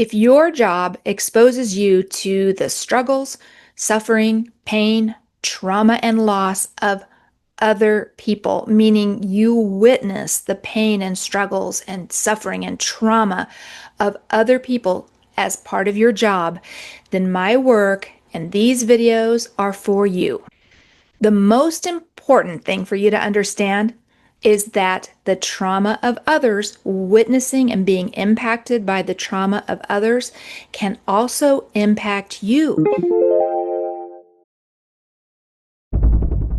If your job exposes you to the struggles, suffering, pain, trauma, and loss of other people, meaning you witness the pain and struggles and suffering and trauma of other people as part of your job, then my work and these videos are for you. The most important thing for you to understand is that the trauma of others, witnessing and being impacted by the trauma of others, can also impact you.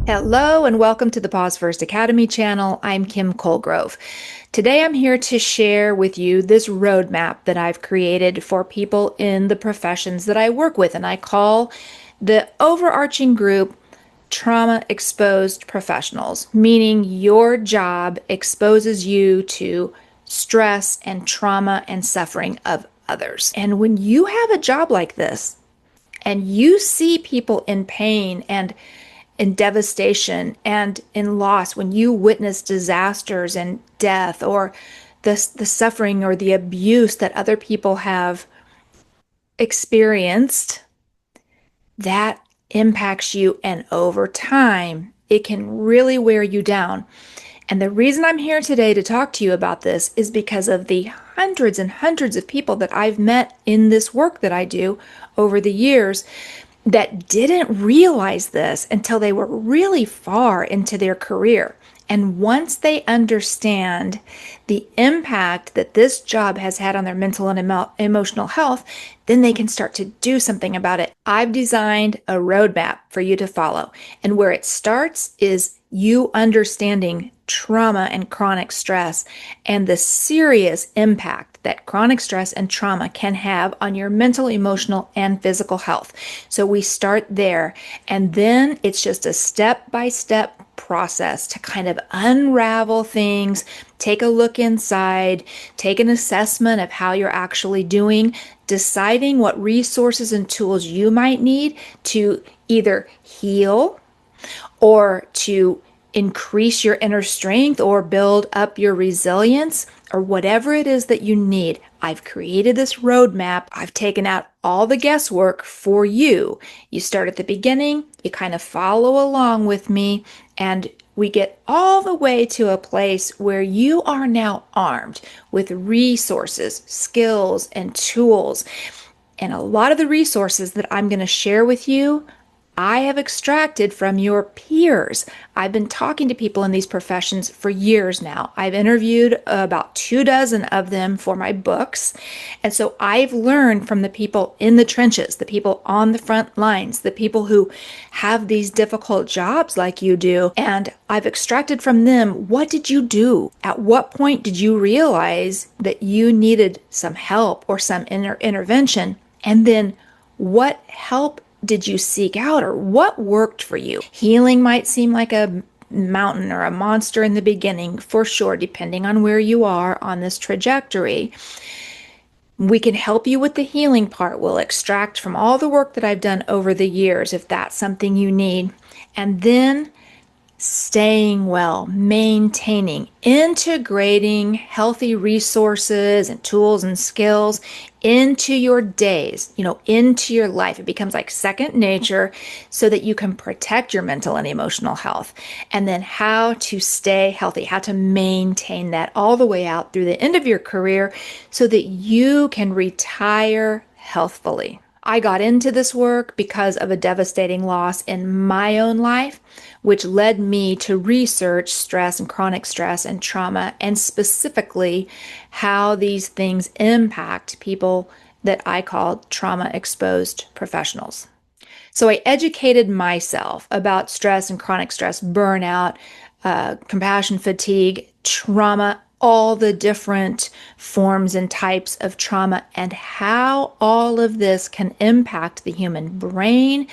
Hello and welcome to the Pause First Academy channel. I'm Kim Colgrove. Today I'm here to share with you this roadmap that I've created for people in the professions that I work with, and I call the overarching group trauma exposed professionals, meaning your job exposes you to stress and trauma and suffering of others. And when you have a job like this and you see people in pain and in devastation and in loss, when you witness disasters and death or the suffering or the abuse that other people have experienced, that impacts you, and over time it can really wear you down. And the reason I'm here today to talk to you about this is because of the hundreds and hundreds of people that I've met in this work that I do over the years that didn't realize this until they were really far into their career. And once they understand the impact that this job has had on their mental and emotional health, then they can start to do something about it. I've designed a roadmap for you to follow. And where it starts is you understanding trauma and chronic stress and the serious impact that chronic stress and trauma can have on your mental, emotional, and physical health. So we start there, and then it's just a step-by-step process to kind of unravel things, take a look inside, take an assessment of how you're actually doing, deciding what resources and tools you might need to either heal or to increase your inner strength or build up your resilience or whatever it is that you need. I've created this roadmap. I've taken out all the guesswork for you. You start at the beginning, you kind of follow along with me, and we get all the way to a place where you are now armed with resources, skills, and tools. And a lot of the resources that I'm going to share with you, I have extracted from your peers. I've been talking to people in these professions for years now. I've interviewed about 24 of them for my books. And so I've learned from the people in the trenches, the people on the front lines, the people who have these difficult jobs like you do. And I've extracted from them, what did you do? At what point did you realize that you needed some help or some intervention? And then what help did you seek out, or what worked for you? Healing might seem like a mountain or a monster in the beginning, for sure, depending on where you are on this trajectory. We can help you with the healing part. We'll extract from all the work that I've done over the years if that's something you need. And then staying well, maintaining, integrating healthy resources and tools and skills into your days, into your life. It becomes like second nature so that you can protect your mental and emotional health. And then how to stay healthy, how to maintain that all the way out through the end of your career so that you can retire healthfully. I got into this work because of a devastating loss in my own life, which led me to research stress and chronic stress and trauma, and specifically how these things impact people that I call trauma-exposed professionals. So I educated myself about stress and chronic stress, burnout, compassion fatigue, trauma, all the different forms and types of trauma, and how all of this can impact the human brain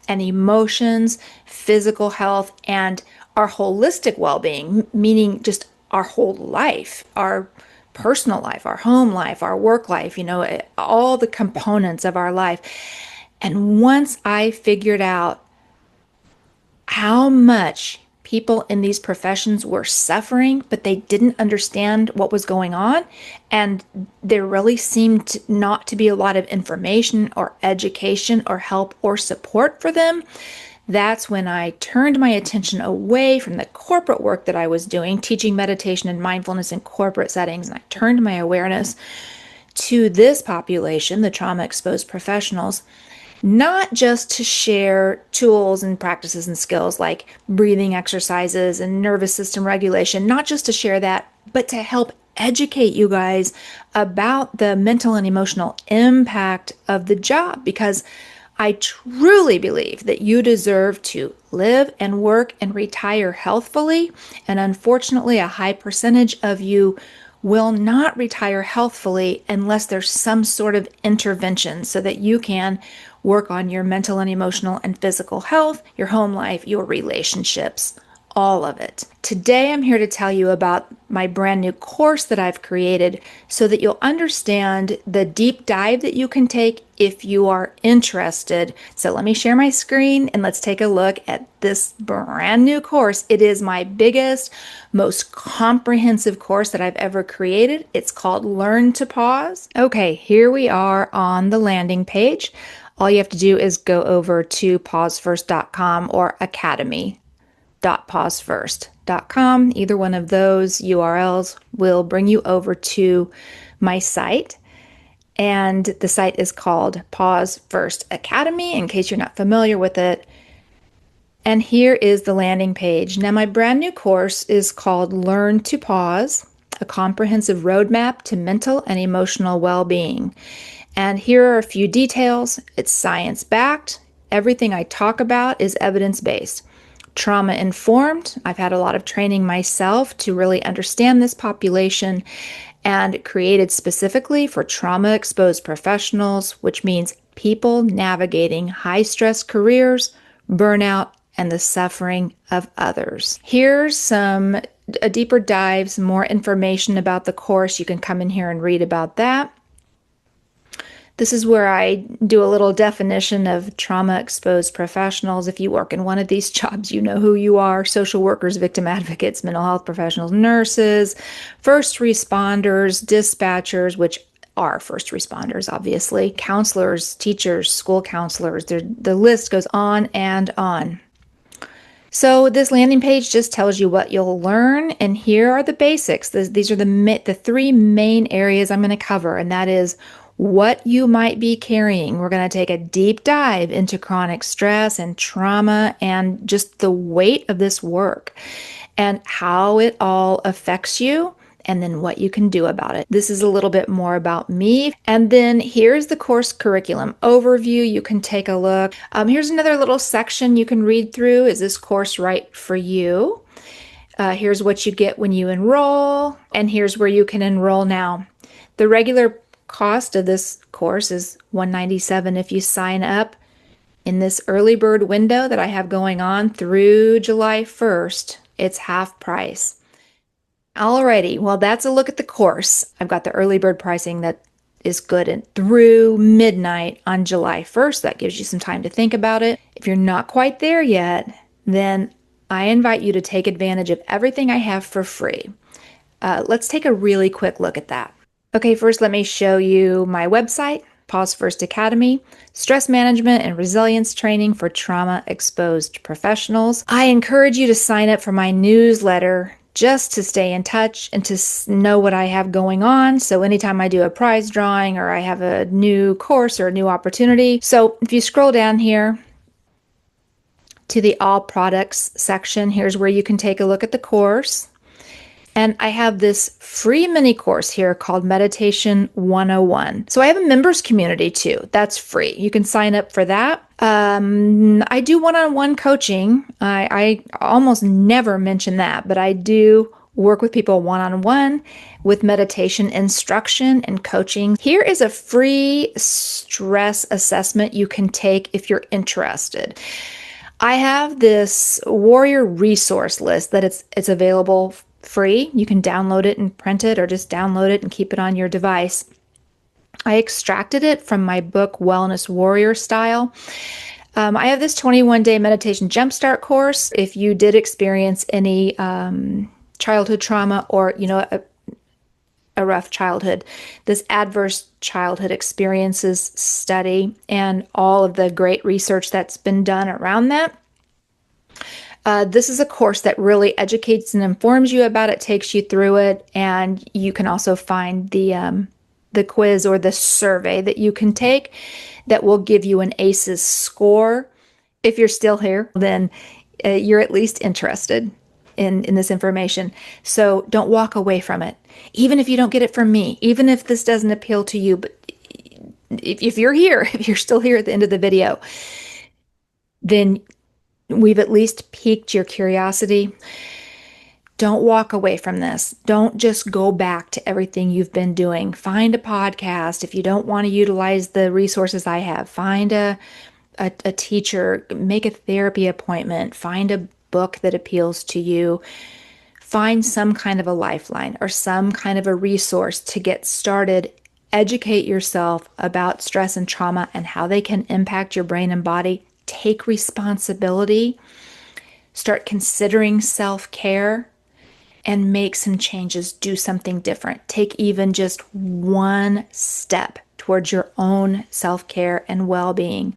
and emotions, physical health, and our holistic well-being, meaning just our whole life, our personal life, our home life, our work life, all the components of our life. And once I figured out how much people in these professions were suffering, but they didn't understand what was going on. And there really seemed not to be a lot of information or education or help or support for them. That's when I turned my attention away from the corporate work that I was doing, teaching meditation and mindfulness in corporate settings. And I turned my awareness to this population, the trauma exposed professionals, not just to share tools and practices and skills like breathing exercises and nervous system regulation, not just to share that, but to help educate you guys about the mental and emotional impact of the job, because I truly believe that you deserve to live and work and retire healthfully. And unfortunately, a high percentage of you will not retire healthfully unless there's some sort of intervention so that you can work on your mental and emotional and physical health, your home life, your relationships, all of it. Today, I'm here to tell you about my brand new course that I've created so that you'll understand the deep dive that you can take if you are interested. So let me share my screen and let's take a look at this brand new course. It is my biggest, most comprehensive course that I've ever created. It's called Learn to Pause. Okay, here we are on the landing page. All you have to do is go over to pausefirst.com or academy.pausefirst.com. Either one of those URLs will bring you over to my site. And the site is called Pause First Academy, in case you're not familiar with it. And here is the landing page. Now, my brand new course is called Learn to Pause, a comprehensive roadmap to mental and emotional well-being. And here are a few details. It's science-backed. Everything I talk about is evidence-based. Trauma-informed. I've had a lot of training myself to really understand this population, and created specifically for trauma-exposed professionals, which means people navigating high-stress careers, burnout, and the suffering of others. Here's a deeper dive, some more information about the course. You can come in here and read about that. This is where I do a little definition of trauma-exposed professionals. If you work in one of these jobs, you know who you are: social workers, victim advocates, mental health professionals, nurses, first responders, dispatchers, which are first responders, obviously, counselors, teachers, school counselors. The list goes on and on. So this landing page just tells you what you'll learn, and here are the basics. These are the three main areas I'm going to cover, and that is what you might be carrying. We're going to take a deep dive into chronic stress and trauma and just the weight of this work and how it all affects you, and then what you can do about it. This is a little bit more about me. And then here's the course curriculum overview. You can take a look. Here's another little section you can read through. Is this course right for you? Here's what you get when you enroll, and here's where you can enroll now. The regular cost of this course is $197. If you sign up in this early bird window that I have going on through July 1st, it's half price. Alrighty, well, that's a look at the course. I've got the early bird pricing that is good through midnight on July 1st. That gives you some time to think about it. If you're not quite there yet, then I invite you to take advantage of everything I have for free. Let's take a really quick look at that. Okay, first let me show you my website, Pause First Academy, stress management and resilience training for trauma-exposed professionals. I encourage you to sign up for my newsletter just to stay in touch and to know what I have going on. So anytime I do a prize drawing or I have a new course or a new opportunity. So if you scroll down here to the All Products section, here's where you can take a look at the course. And I have this free mini course here called Meditation 101. So I have a members community too. That's free. You can sign up for that. I do one-on-one coaching. I almost never mention that, but I do work with people one-on-one with meditation instruction and coaching. Here is a free stress assessment you can take if you're interested. I have this warrior resource list that it's available free. You can download it and print it, or just download it and keep it on your device. I extracted it from my book, Wellness Warrior Style. I have this 21-day meditation jumpstart course. If you did experience any childhood trauma or, a rough childhood, this adverse childhood experiences study and all of the great research that's been done around that. This is a course that really educates and informs you about it, takes you through it, and you can also find the quiz or the survey that you can take that will give you an ACEs score. If you're still here, then you're at least interested in this information. So don't walk away from it. Even if you don't get it from me, even if this doesn't appeal to you, but if you're here, if you're still here at the end of the video, then we've at least piqued your curiosity. Don't walk away from this. Don't just go back to everything you've been doing. Find a podcast. If you don't want to utilize the resources I have, find a teacher, make a therapy appointment, find a book that appeals to you, find some kind of a lifeline or some kind of a resource to get started. Educate yourself about stress and trauma and how they can impact your brain and body. Take responsibility. Start considering self-care and make some changes. Do something different. Take even just one step towards your own self-care and well-being.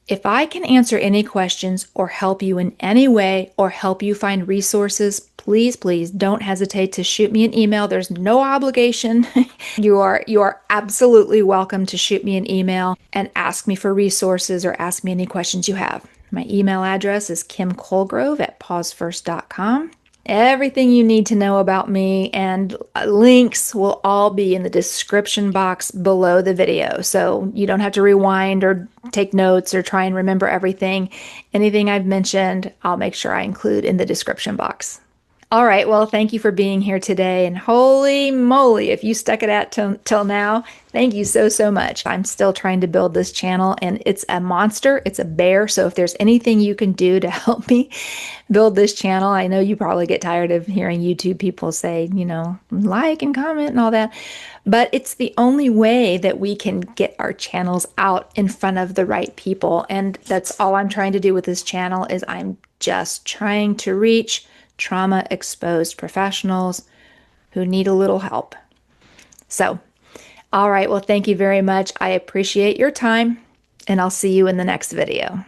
If I can answer any questions or help you in any way or help you find resources, please, please don't hesitate to shoot me an email. There's no obligation. You are absolutely welcome to shoot me an email and ask me for resources or ask me any questions you have. My email address is kimcolgrove@pausefirst.com. Everything you need to know about me and links will all be in the description box below the video. So you don't have to rewind or take notes or try and remember everything. Anything I've mentioned, I'll make sure I include in the description box. All right, well, thank you for being here today. And holy moly, if you stuck it out till now, thank you so, so much. I'm still trying to build this channel and it's a monster, it's a bear. So if there's anything you can do to help me build this channel, I know you probably get tired of hearing YouTube people say, like and comment and all that. But it's the only way that we can get our channels out in front of the right people. And that's all I'm trying to do with this channel is I'm just trying to reach trauma exposed professionals who need a little help. So, all right, well, thank you very much. I appreciate your time, and I'll see you in the next video.